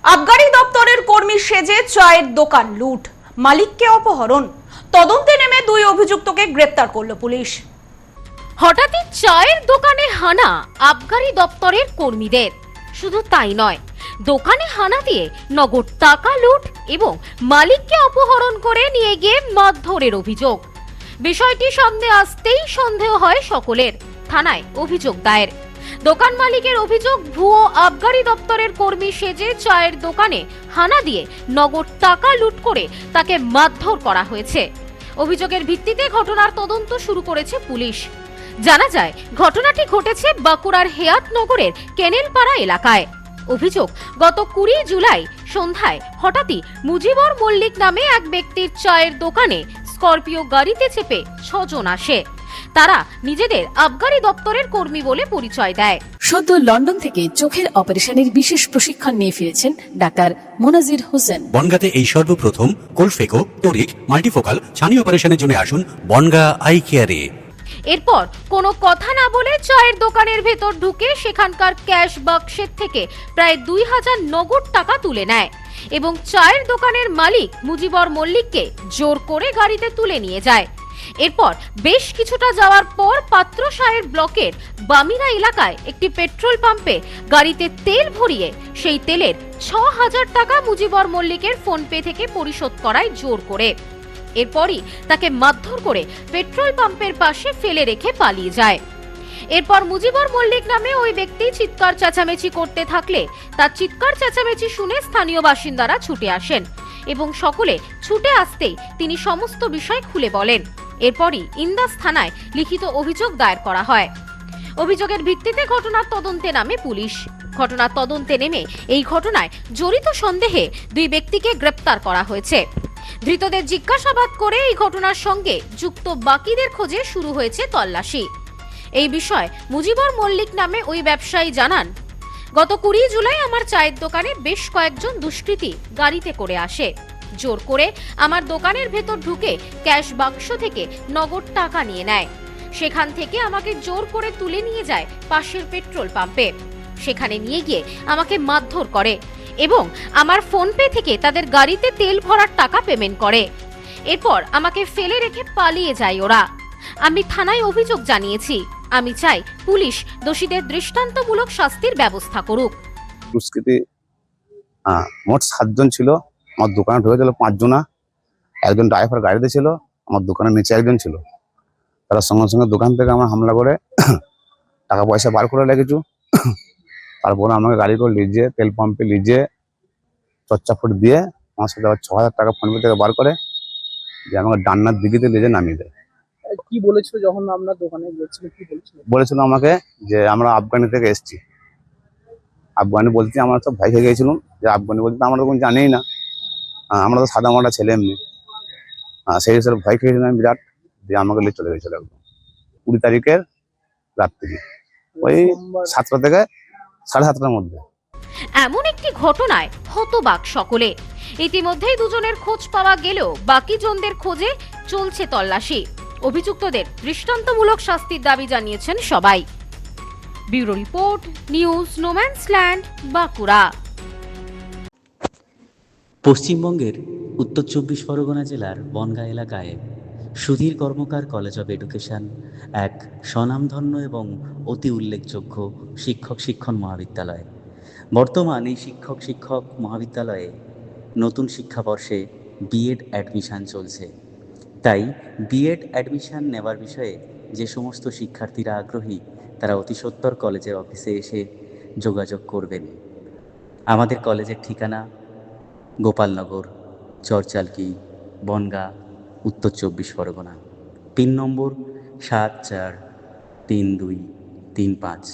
আবগারি দপ্তরের কর্মী সেজে চায়ের দোকান লুট, মালিককে অপহরণ। তদন্তে নেমে দুই অভিযুক্তকে গ্রেপ্তার করল পুলিশ। হঠাৎই চায়ের দোকানে হানা আবগারি দপ্তরের কর্মীদের। শুধু তাই নয়, দোকানে হানা দিয়ে নগদ টাকা লুট এবং মালিককে অপহরণ করে নিয়ে গিয়ে মারধরের অভিযোগ। বিষয়টি সামনে আসতেই সন্দেহ হয় সকলের, থানায় অভিযোগ দায়ের। দোকান মালিকের অভিযোগ, ভুয়ো আবগারি দপ্তরের কর্মী সেজে চায়ের দোকানে হানা দিয়ে নগদ টাকা লুট করে তাকে মারধর করা হয়েছে। অভিযোগের ভিত্তিতে ঘটনার তদন্ত শুরু করেছে পুলিশ। জানা যায়, ঘটনাটি ঘটেছে বাঁকুড়ার হেয়াতনগরের কেনেলপাড়া এলাকায়। অভিযোগ, গত 20 জুলাই সন্ধ্যায় হঠাৎই মুজিবর মল্লিক নামে এক ব্যক্তির চায়ের দোকানে স্করপিও গাড়িতে চেপে 6 জন আসে। তারা নিজেদের আবগারি দপ্তরের কর্মী বলে পরিচয় দেয়। সদ্য লন্ডন থেকে চোখের অপারেশনের বিশেষ প্রশিক্ষণ নিয়ে ফিরেছেন ডাক্তার মোনাজির হোসেন। বনগাঁতে এই সর্বপ্রথম কোলফেকো, টোরিক, মাল্টিফোকাল ছানি অপারেশনের জন্য আসুন বনগাঁ আই কেয়ারে। এরপর কোনো কথা না বলে চায়ের দোকানের ভেতর ঢুকে সেখানকার ক্যাশ বাক্সের থেকে প্রায় 2000 নগদ টাকা তুলে নেয় এবং চায়ের দোকানের মালিক মুজিবর মল্লিককে জোর করে গাড়িতে তুলে নিয়ে যায়। এরপর বেশ কিছুটা যাওয়ার পর পাত্রসাহের ব্লকের বামিরা এলাকায় একটি পেট্রোল পাম্পে গাড়িতে তেল ভরিয়ে সেই তেলের 6000 টাকা মুজিবর মল্লিকের ফোনপে থেকে পরিশোধ করায় জোর করে। এরপরই তাকে মারধর করে পেট্রোল পাম্পের পাশে ফেলে রেখে পালিয়ে যায়। এরপর মুজিবর মল্লিক নামে ওই ব্যক্তি চিৎকার চেঁচামেচি করতে থাকলে তার চিৎকার চেঁচামেচি শুনে স্থানীয় বাসিন্দারা ছুটে আসেন এবং সকলে ছুটে আসতেই তিনি সমস্ত বিষয় খুলে বলেন। এরপরই ইন্দাস থানায় লিখিত অভিযোগ দায়ের করা হয়। অভিযোগের ভিত্তিতে ঘটনার তদন্তে নামে পুলিশ। ঘটনার তদন্তে নেমে এই ঘটনায় জড়িত সন্দেহে দুই ব্যক্তিকে গ্রেপ্তার করা হয়েছে। ধৃতদের জিজ্ঞাসাবাদ করে এই ঘটনার সঙ্গে যুক্ত বাকিদের খোঁজে শুরু হয়েছে তল্লাশি। এই বিষয়ে মুজিবর মল্লিক নামে ওই ব্যবসায়ী জানান, গত 20 জুলাই আমার চায়ের দোকানে বেশ কয়েকজন দুষ্কৃতী গাড়িতে করে আসে। জোর করে আমার দোকানের ভেতর ঢুকে ক্যাশ বাক্স থেকে নগদ টাকা নিয়ে নেয়। সেখান থেকে আমাকে জোর করে তুলে নিয়ে যায় পাশের পেট্রোল পাম্পে। সেখানে নিয়ে গিয়ে আমাকে মারধর করে এবং আমার ফোনপে থেকে তাদের গাড়িতে তেল ভরার টাকা পেমেন্ট করে। এরপর আমাকে ফেলে রেখে পালিয়ে যায় ওরা। আমি থানায় অভিযোগ জানিয়েছি। আমি চাই পুলিশ দোষীদের দৃষ্টান্তমূলক শাস্তির ব্যবস্থা করুক। দুষ্কৃতী মোট 7 জন ছিল। আমার দোকানে ঢুকেছিল 5 জনা। একজন ড্রাইভার গাড়িতে ছিল, আমার দোকানের নিচে একজন ছিল। তারা সঙ্গে সঙ্গে দোকান থেকে আমার হামলা করে টাকা পয়সা বার করে লেগেছু। তারপরে আমাকে গাড়ি করে লিজে তেল পাম্পে লিজে চচ্চাফট দিয়ে আমার সাথে 6000 টাকা ফোনপে থেকে বার করে যে আমাকে ডান্নার দিঘিতে লিজে নামিয়ে দেয়। কি বলেছিল যখন আপনার দোকানে গিয়েছিল, কি বলেছিল? বলেছিল আমাকে যে আমরা আফগানি থেকে এসেছি। আফগানি বলতে আমরা তো ভয় খেয়ে গিয়েছিলাম যে আফগানি বলতে আমরা তো কোনো জানিই না, আমরা তো সাদা মাটা ছেলে এমনি। সেই হিসেবে ভয় খেয়েছিলাম বিরাট, দিয়ে আমাকে নিয়ে চলে গেছিল একদম 20 তারিখের রাত্রি ওই 7টা থেকে 7:30টার মধ্যে। এমন একটি ঘটনায় হতবাক সকলে। ইতিমধ্যেই দুজনের খোঁজ পাওয়া গেলেও বাকি জনদের খোঁজে চলছে তল্লাশি। অভিযুক্তদের দৃষ্টান্তমূলক শাস্তির দাবি জানিয়েছেন সবাই। Bureau report, news no man's land, Bankura. পশ্চিমবঙ্গের উত্তর 24 পরগনা জেলার বনগাঁ এলাকায় সুধীর কর্মকার কলেজ অব এডুকেশন এক স্বনামধন্য এবং অতি উল্লেখযোগ্য শিক্ষণ মহাবিদ্যালয়। বর্তমান এই শিক্ষক মহাবিদ্যালয়ে নতুন শিক্ষাবর্ষে বিএড অ্যাডমিশান চলছে। তাই বিএড অ্যাডমিশান নেওয়ার বিষয়ে যে সমস্ত শিক্ষার্থীরা আগ্রহী তারা অতি সত্বর কলেজের অফিসে এসে যোগাযোগ করবেন। আমাদের কলেজের ঠিকানা গোপালনগর, চরচালকি, বনগাঁ, উত্তর 24 পরগনা। পিন নম্বর 743235।